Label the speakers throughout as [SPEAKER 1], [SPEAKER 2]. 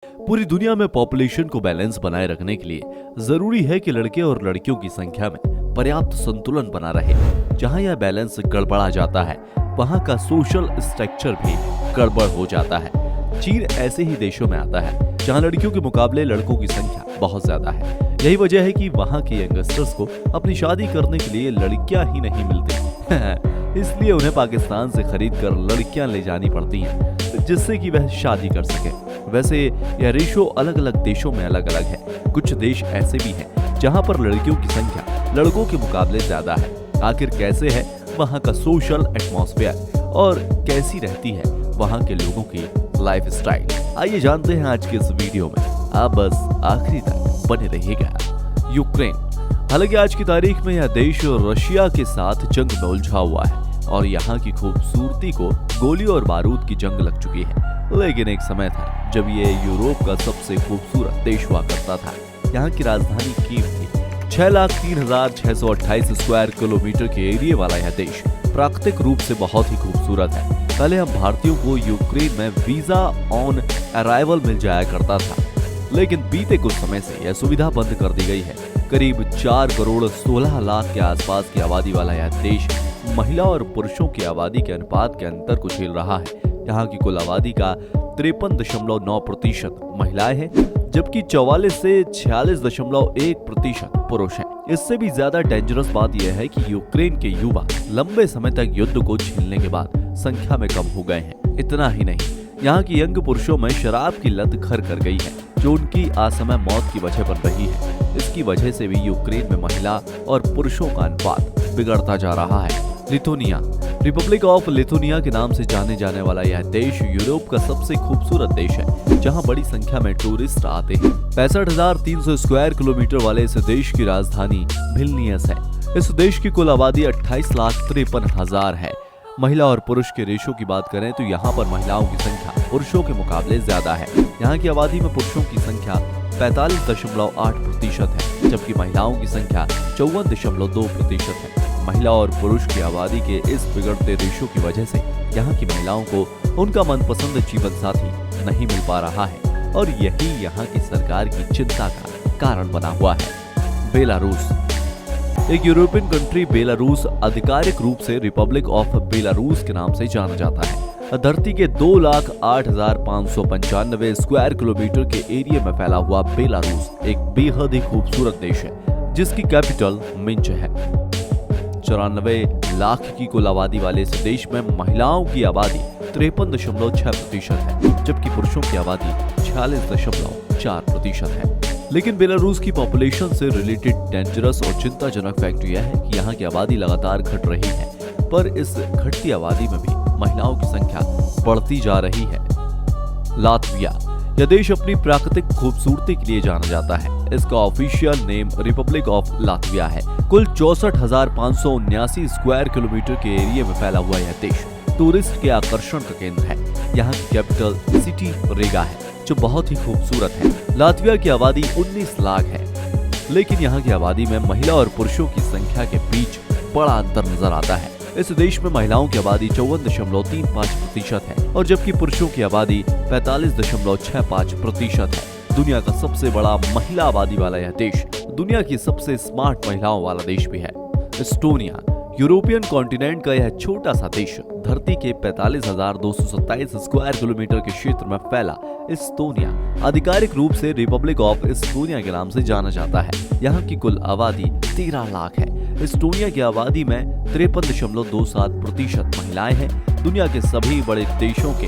[SPEAKER 1] पूरी दुनिया में पॉपुलेशन को बैलेंस बनाए रखने के लिए जरूरी है कि लड़के और लड़कियों की संख्या में पर्याप्त संतुलन बना रहे। जहां यह बैलेंस गड़बड़ा जाता है, वहां का सोशल स्ट्रक्चर भी गड़बड़ हो जाता है। चीन ऐसे ही देशों में आता है जहां लड़कियों के मुकाबले लड़कों की संख्या बहुत ज्यादा है। यही वजह है कि वहां के यंगस्टर्स को अपनी शादी करने के लिए लड़कियां ही नहीं मिलती इसलिए उन्हें पाकिस्तान से खरीद कर लड़कियां ले जानी पड़ती हैं, जिससे कि वह शादी कर सके। वैसे यह रेशो अलग अलग देशों में अलग अलग है। कुछ देश ऐसे भी हैं जहां पर लड़कियों की संख्या लड़कों के मुकाबले ज्यादा है। आखिर कैसे है वहां का सोशल एटमॉस्फेयर और कैसी रहती है वहां के लोगों की लाइफ स्टाइल, आइए जानते हैं आज के इस वीडियो में। आप बस आखिरी तक बने रहिएगा। यूक्रेन, हालांकि आज की तारीख में यह देश रशिया के साथ जंग में उलझा हुआ है और यहाँ की खूबसूरती को गोली और बारूद की जंग लग चुकी है। लेकिन एक समय था जब ये यूरोप का सबसे खूबसूरत देश हुआ करता था। यहाँ की राजधानी कीव थी। 6,03,628 स्क्वायर किलोमीटर के एरिया वाला यह देश प्राकृतिक रूप से बहुत ही खूबसूरत है। पहले हम भारतीयों को यूक्रेन में वीजा ऑन अराइवल मिल जाया करता था, लेकिन बीते कुछ समय से यह सुविधा बंद कर दी गई है। करीब 4 करोड़ 16 लाख के आसपास की आबादी वाला यह देश महिला और पुरुषों की आबादी के अनुपात के अंतर को झेल रहा है। यहाँ की कुल आबादी का 53.9% महिलाएं हैं, जबकि 44 से 46.1% पुरुष हैं। इससे भी ज्यादा डेंजरस बात यह है कि यूक्रेन के युवा लंबे समय तक युद्ध को झेलने के बाद संख्या में कम हो गए हैं। इतना ही नहीं, यहाँ की यंग पुरुषों में शराब की लत घर कर गई है, जो उनकी असमय मौत की वजह बन रही है। इसकी वजह से भी यूक्रेन में महिला और पुरुषों का अनुपात बिगड़ता जा रहा है। लिथुनिया, रिपब्लिक ऑफ लिथुनिया के नाम से जाने जाने वाला यह देश यूरोप का सबसे खूबसूरत देश है, जहां बड़ी संख्या में टूरिस्ट आते हैं। 65,300 स्क्वायर किलोमीटर वाले इस देश की राजधानी विल्नियस है। इस देश की कुल आबादी 28,53,000 है। महिला और पुरुष के रेशो की बात करें तो यहाँ पर महिलाओं की संख्या पुरुषों के मुकाबले ज्यादा है। यहाँ की आबादी में पुरुषों की संख्या 45.8% है, जबकि महिलाओं की संख्या 54.2% है। महिला और पुरुष की आबादी के इस बिगड़ते रेशो की वजह से यहाँ की महिलाओं को उनका मनपसंद जीवन साथी नहीं मिल पा रहा है और यही यहाँ की सरकार की चिंता का कारण बना हुआ है। बेलारूस, एक यूरोपियन कंट्री बेलारूस आधिकारिक रूप से रिपब्लिक ऑफ बेलारूस के नाम से जाना जाता है। धरती के 2,08,595 स्क्वायर किलोमीटर के एरिया में फैला हुआ बेलारूस एक बेहद ही खूबसूरत देश है, जिसकी कैपिटल मिंच है। 94 लाख की कुल आबादी वाले इस देश में महिलाओं की आबादी 53.6% है, जबकि पुरुषों की आबादी 46.4% है। लेकिन बेलारूस की पॉपुलेशन से रिलेटेड डेंजरस और चिंताजनक फैक्ट यह है कि यहाँ की आबादी लगातार घट रही है, पर इस घटती आबादी में भी महिलाओं की संख्या बढ़ती जा रही है। लातविया, यह देश अपनी प्राकृतिक खूबसूरती के लिए जाना जाता है। इसका official name Republic of Latvia है। कुल 64,579 स्क्वायर किलोमीटर के एरिया में फैला हुआ यह देश टूरिस्ट के आकर्षण का केंद्र है। यहाँ की कैपिटल सिटी रेगा है, जो बहुत ही खूबसूरत है। लातविया की आबादी 19 लाख है, लेकिन यहाँ की आबादी में महिला और पुरुषों की संख्या के बीच बड़ा अंतर नजर आता है। इस देश में महिलाओं की आबादी 54.35% है और जबकि पुरुषों की आबादी 45.65% है। दुनिया का सबसे बड़ा महिला आबादी वाला यह देश दुनिया की सबसे स्मार्ट महिलाओं वाला देश भी है। एस्टोनिया, यूरोपियन कॉन्टिनेंट का यह छोटा सा देश धरती के 45,227 स्क्वायर किलोमीटर के क्षेत्र में फैला एस्टोनिया आधिकारिक रूप से रिपब्लिक ऑफ एस्टोनिया के नाम से जाना जाता है। यहाँ की कुल आबादी 13 लाख है। एस्टोनिया की आबादी में 53.27% महिलाएं हैं। दुनिया के सभी बड़े देशों के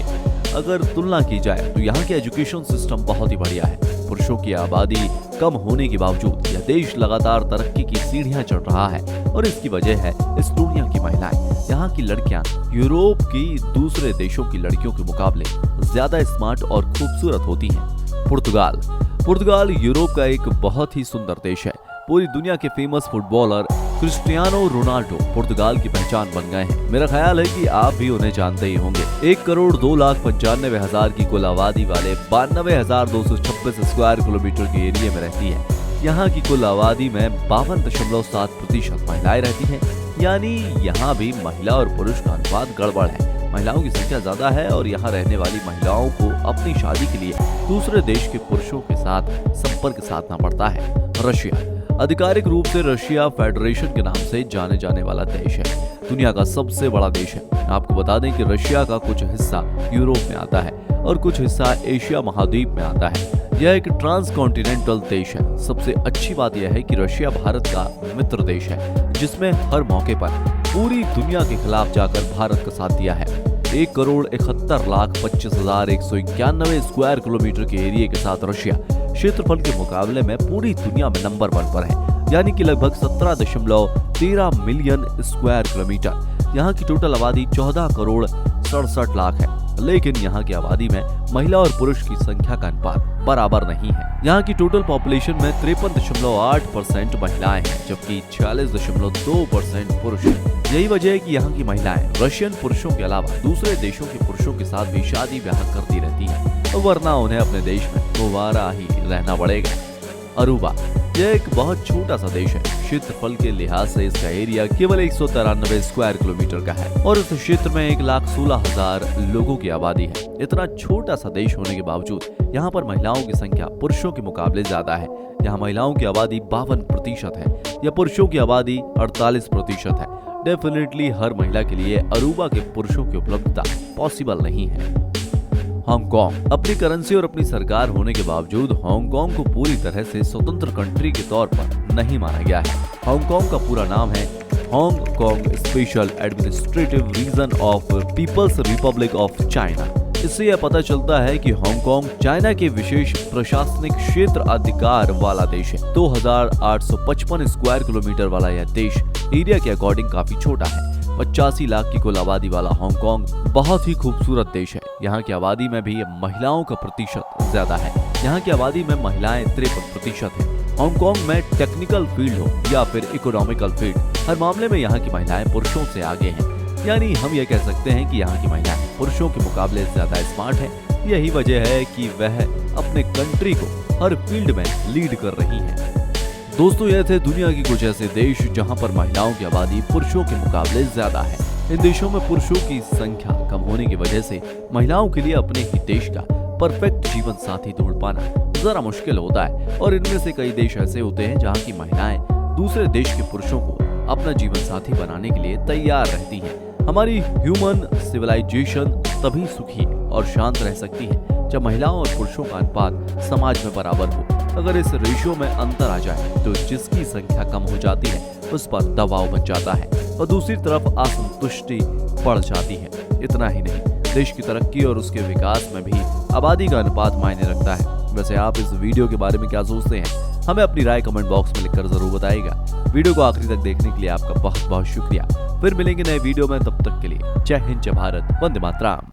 [SPEAKER 1] अगर तुलना की जाए तो यहाँ के एजुकेशन सिस्टम बहुत ही बढ़िया है। पुरुषों की आबादी कम होने के बावजूद यह देश लगातार तरक्की की सीढ़ियां चढ़ रहा है और इसकी वजह है एस्टोनिया की महिलाएं। यहाँ की लड़कियां यूरोप की दूसरे देशों की लड़कियों के मुकाबले ज्यादा स्मार्ट और खूबसूरत होती हैं। पुर्तगाल, पुर्तगाल यूरोप का एक बहुत ही सुंदर देश है। पूरी दुनिया के फेमस फुटबॉलर क्रिस्टियानो रोनाल्डो पुर्तगाल की पहचान बन गए हैं। मेरा ख्याल है कि आप भी उन्हें जानते ही होंगे। 1,02,95,000 की कुल आबादी वाले 92,226 स्क्वायर किलोमीटर के एरिया में रहती है। यहाँ की कुल आबादी में 52.7% महिलाएं रहती हैं, यानी यहाँ भी महिला और पुरुष का अनुपात गड़बड़ है। महिलाओं की संख्या ज्यादा है और यहाँ रहने वाली महिलाओं को अपनी शादी के लिए दूसरे देश के पुरुषों के साथ संपर्क साधना पड़ता है। रशिया आधिकारिक रूप से रशिया फेडरेशन के नाम से जाने जाने वाला देश है। दुनिया का सबसे बड़ा देश है। आपको बता दें कि रशिया का कुछ हिस्सा यूरोप में आता है और कुछ हिस्सा एशिया महाद्वीप में आता है। यह एक ट्रांसकॉन्टिनेंटल देश है। सबसे अच्छी बात यह है कि रशिया भारत का मित्र देश है, जिसमें हर मौके पर पूरी दुनिया के खिलाफ जाकर भारत का साथ दिया है। 1,71,25,191 स्क्वायर किलोमीटर के एरिया के साथ रशिया क्षेत्रफल के मुकाबले में पूरी दुनिया में नंबर 1 पर है, यानी कि लगभग 17.13 मिलियन स्क्वायर किलोमीटर। यहाँ की टोटल आबादी 14 करोड़ 67 लाख है, लेकिन यहाँ की आबादी में महिला और पुरुष की संख्या का अनुपात बराबर नहीं है। यहाँ की टोटल पॉपुलेशन में 53.8% महिलाएं हैं, जबकि 46.2% पुरुष हैं। यही वजह है कि यहाँ की महिलाएं रशियन पुरुषों के अलावा दूसरे देशों के पुरुषों के साथ भी शादी ब्याह करती रहती हैं, वरना उन्हें अपने देश में दोबारा ही रहना पड़ेगा। अरूबा यह एक बहुत छोटा सा देश है। क्षेत्रफल के लिहाज से इसका एरिया केवल 193 स्क्वायर किलोमीटर का है और इस क्षेत्र में 1,16,000 लोगों की आबादी है। इतना छोटा सा देश होने के बावजूद यहाँ पर महिलाओं की संख्या पुरुषों के मुकाबले ज्यादा है। यहाँ महिलाओं की आबादी 52% है या पुरुषों की आबादी 48% है। डेफिनेटली हर महिला के लिए अरूबा के पुरुषों की उपलब्धता पॉसिबल नहीं है। हांगकांग अपनी करेंसी और अपनी सरकार होने के बावजूद हांगकांग को पूरी तरह से स्वतंत्र कंट्री के तौर पर नहीं माना गया है। हांगकांग का पूरा नाम है Hong Kong Special Administrative Region of People's Republic of China. इससे यह पता चलता है कि हांगकांग चाइना के विशेष प्रशासनिक क्षेत्र अधिकार वाला देश है। 2,855 स्क्वायर किलोमीटर वाला यह देश एरिया के अकॉर्डिंग काफी छोटा है। 85 लाख की कुल आबादी वाला हांगकांग बहुत ही खूबसूरत देश है। यहाँ की आबादी में भी महिलाओं का प्रतिशत ज्यादा है। यहाँ की आबादी में महिलाएं 53% है। हांगकांग में टेक्निकल फील्ड हो या फिर इकोनॉमिकल फील्ड, हर मामले में यहाँ की महिलाएं पुरुषों से आगे हैं। यानी हम ये कह सकते हैं कि यहाँ की महिलाएं पुरुषों के मुकाबले ज्यादा स्मार्ट है। यही वजह है कि वह अपने कंट्री को हर फील्ड में लीड कर रही है। दोस्तों, ये थे दुनिया के कुछ ऐसे देश जहां पर महिलाओं की आबादी पुरुषों के मुकाबले ज्यादा है। इन देशों में पुरुषों की संख्या कम होने की वजह से महिलाओं के लिए अपने ही देश का परफेक्ट जीवन साथी ढूंढ पाना जरा मुश्किल होता है और इनमें से कई देश ऐसे होते हैं जहां की महिलाएं दूसरे देश के पुरुषों को अपना जीवन साथी बनाने के लिए तैयार रहती हैं। हमारी ह्यूमन सिविलाइजेशन तभी सुखी और शांत रह सकती है जब महिलाओं और पुरुषों का अनुपात समाज में बराबर हो। अगर इस रेशियो में अंतर आ जाए तो जिसकी संख्या कम हो जाती है उस पर दबाव बन जाता है और दूसरी तरफ असंतुष्टि बढ़ जाती है। इतना ही नहीं, देश की तरक्की और उसके विकास में भी आबादी का अनुपात मायने रखता है। वैसे आप इस वीडियो के बारे में क्या सोचते हैं? हमें अपनी राय कमेंट बॉक्स में लिखकर जरूर बताइएगा। वीडियो को आखिरी तक देखने के लिए आपका बहुत बहुत शुक्रिया। फिर मिलेंगे नए वीडियो में, तब तक के लिए जय हिंद, जय भारत, वंदे मातरम।